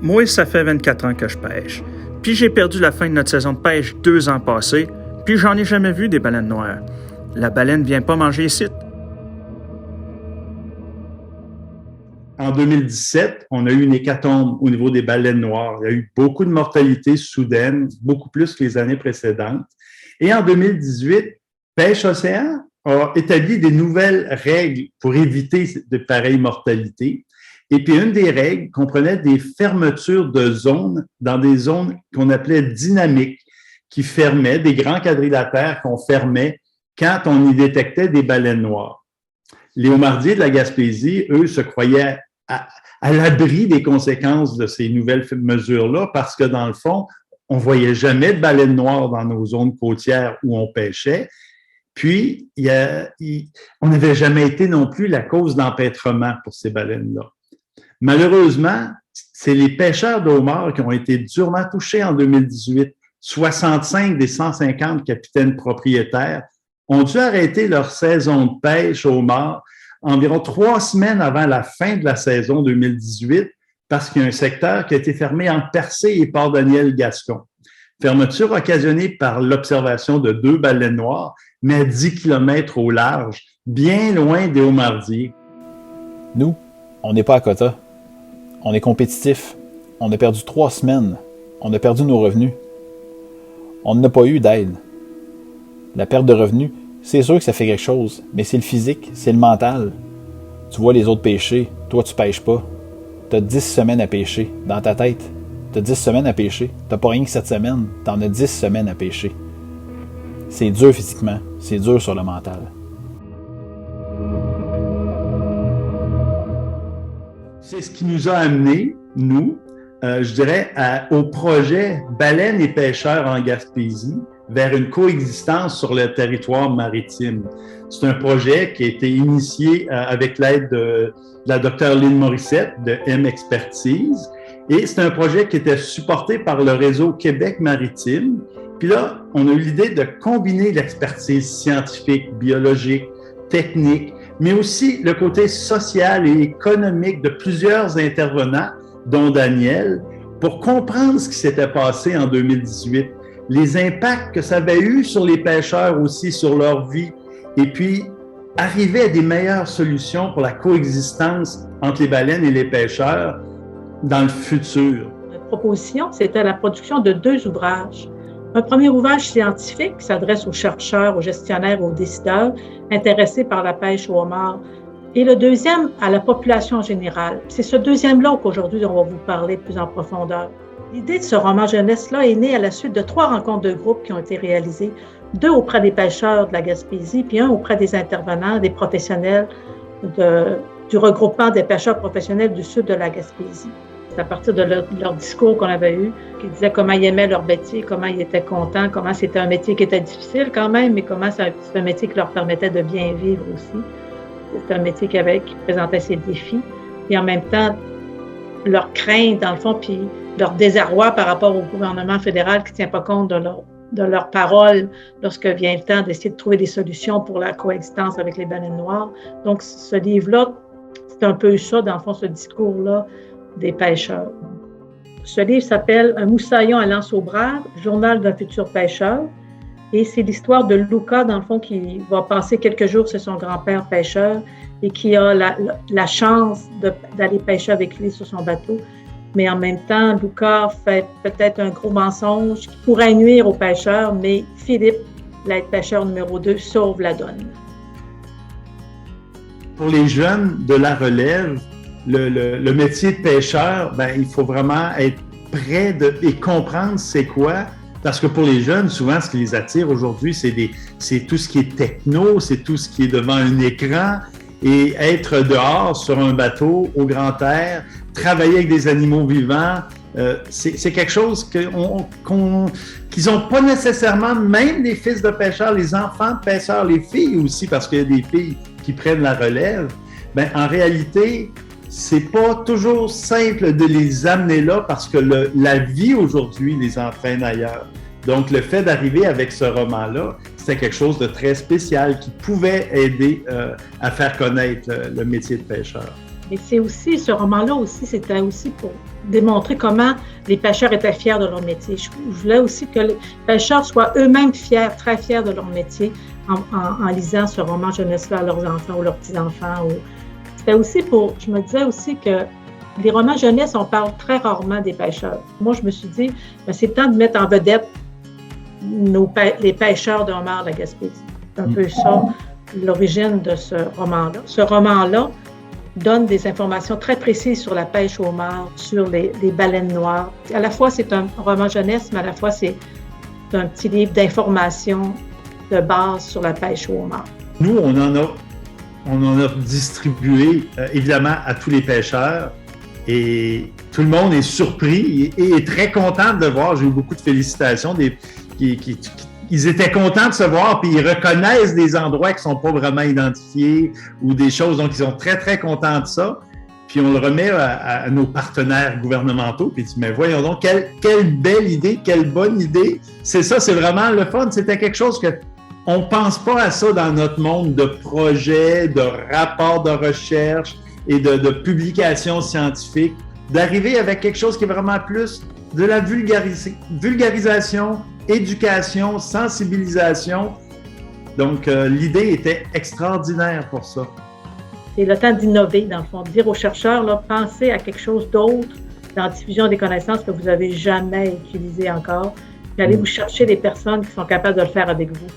Moi, ça fait 24 ans que je pêche. Puis j'ai perdu la fin de notre saison de pêche 2 ans passés, puis j'en ai jamais vu des baleines noires. La baleine vient pas manger ici. En 2017, on a eu une hécatombe au niveau des baleines noires. Il y a eu beaucoup de mortalité soudaine, beaucoup plus que les années précédentes. Et en 2018, Pêche Océan a établi des nouvelles règles pour éviter de pareilles mortalités. Et puis, une des règles comprenait des fermetures de zones dans des zones qu'on appelait dynamiques, qui fermaient, des grands quadrilatères qu'on fermait quand on y détectait des baleines noires. Les homardiers de la Gaspésie, eux, se croyaient à l'abri des conséquences de ces nouvelles mesures-là parce que, dans le fond, on ne voyait jamais de baleines noires dans nos zones côtières où on pêchait. Puis, on n'avait jamais été non plus la cause d'empêtrement pour ces baleines-là. Malheureusement, c'est les pêcheurs de homards qui ont été durement touchés en 2018. 65 des 150 capitaines propriétaires ont dû arrêter leur saison de pêche au homard environ 3 semaines avant la fin de la saison 2018 parce qu'il y a un secteur qui a été fermé entre Percé et Port-Daniel-Gascon. Fermeture occasionnée par l'observation de 2 baleines noires, mais à 10 km au large, bien loin des homardiers. Nous, on n'est pas à quota. On est compétitif. On a perdu 3 semaines. On a perdu nos revenus. On n'a pas eu d'aide. La perte de revenus, c'est sûr que ça fait quelque chose, mais c'est le physique, c'est le mental. Tu vois les autres pêcher, toi tu pêches pas. T'as 10 semaines à pêcher, dans ta tête. T'as 10 semaines à pêcher. T'as pas rien que 7 semaines, t'en as 10 semaines à pêcher. C'est dur physiquement, c'est dur sur le mental. C'est ce qui nous a amené, nous, je dirais, au projet Baleines et pêcheurs en Gaspésie vers une coexistence sur le territoire maritime. C'est un projet qui a été initié avec l'aide de la docteure Lynne Morissette de M Expertise et c'est un projet qui était supporté par le réseau Québec Maritime. Puis là, on a eu l'idée de combiner l'expertise scientifique, biologique, technique, mais aussi le côté social et économique de plusieurs intervenants, dont Daniel, pour comprendre ce qui s'était passé en 2018, les impacts que ça avait eu sur les pêcheurs aussi, sur leur vie, et puis arriver à des meilleures solutions pour la coexistence entre les baleines et les pêcheurs dans le futur. Notre proposition, c'était la production de 2 ouvrages. Un premier ouvrage scientifique qui s'adresse aux chercheurs, aux gestionnaires, aux décideurs intéressés par la pêche au homard. Et le deuxième, à la population générale. C'est ce deuxième-là qu'aujourd'hui, on va vous parler de plus en profondeur. L'idée de ce roman jeunesse-là est née à la suite de 3 rencontres de groupe qui ont été réalisées, 2 auprès des pêcheurs de la Gaspésie, puis 1 auprès des intervenants, des professionnels du regroupement des pêcheurs professionnels du sud de la Gaspésie. C'est à partir de leur discours qu'on avait eu, qui disaient comment ils aimaient leur métier, comment ils étaient contents, comment c'était un métier qui était difficile quand même, mais comment c'est un métier qui leur permettait de bien vivre aussi. C'est un métier qui présentait ses défis. Et en même temps, leur crainte, dans le fond, puis leur désarroi par rapport au gouvernement fédéral qui ne tient pas compte de leurs paroles lorsque vient le temps d'essayer de trouver des solutions pour la coexistence avec les baleines noires. Donc, ce livre-là, c'est un peu ça, dans le fond, ce discours-là des pêcheurs. Ce livre s'appelle « Un moussaillon à l'anse au brave, journal d'un futur pêcheur ». Et c'est l'histoire de Luca, dans le fond, qui va passer quelques jours chez son grand-père pêcheur et qui a la chance d'aller pêcher avec lui sur son bateau. Mais en même temps, Luca fait peut-être un gros mensonge qui pourrait nuire aux pêcheurs, mais Philippe, l'aide-pêcheur numéro 2, sauve la donne. Pour les jeunes de la relève, le métier de pêcheur, il faut vraiment être prêt et comprendre c'est quoi. Parce que pour les jeunes, souvent, ce qui les attire aujourd'hui, c'est tout ce qui est techno, c'est tout ce qui est devant un écran et être dehors sur un bateau au grand air, travailler avec des animaux vivants, c'est quelque chose qu'ils n'ont pas nécessairement, même les fils de pêcheurs, les enfants de pêcheurs, les filles aussi, parce qu'il y a des filles qui prennent la relève. En réalité, c'est pas toujours simple de les amener là parce que la vie aujourd'hui les entraîne ailleurs. Donc, le fait d'arriver avec ce roman-là, c'était quelque chose de très spécial qui pouvait aider à faire connaître le métier de pêcheur. Mais c'est aussi, ce roman-là aussi, c'était aussi pour démontrer comment les pêcheurs étaient fiers de leur métier. Je voulais aussi que les pêcheurs soient eux-mêmes fiers, très fiers de leur métier en lisant ce roman jeunesse-là à leurs enfants ou leurs petits-enfants. C'était aussi je me disais aussi que les romans jeunesse, on parle très rarement des pêcheurs. Moi, je me suis dit, c'est le temps de mettre en vedette les pêcheurs de homards de la Gaspésie. C'est un peu ça, l'origine de ce roman-là. Ce roman-là donne des informations très précises sur la pêche au homard, sur les baleines noires. À la fois, c'est un roman jeunesse, mais à la fois, c'est un petit livre d'informations de base sur la pêche au homard. Nous, on en a distribué, évidemment, à tous les pêcheurs. Et tout le monde est surpris et est très content de le voir. J'ai eu beaucoup de félicitations. Ils étaient contents de se voir, puis ils reconnaissent des endroits qui ne sont pas vraiment identifiés ou des choses. Donc, ils sont très, très contents de ça. Puis, on le remet à nos partenaires gouvernementaux. Puis, mais voyons donc, quelle belle idée, quelle bonne idée. C'est ça, c'est vraiment le fun. C'était quelque chose que on ne pense pas à ça dans notre monde de projets, de rapports de recherche et de publications scientifiques, d'arriver avec quelque chose qui est vraiment plus de la vulgarisation, éducation, sensibilisation. Donc, l'idée était extraordinaire pour ça. C'est le temps d'innover, dans le fond, de dire aux chercheurs, là, pensez à quelque chose d'autre dans la diffusion des connaissances que vous n'avez jamais utilisé encore, puis allez vous chercher des personnes qui sont capables de le faire avec vous.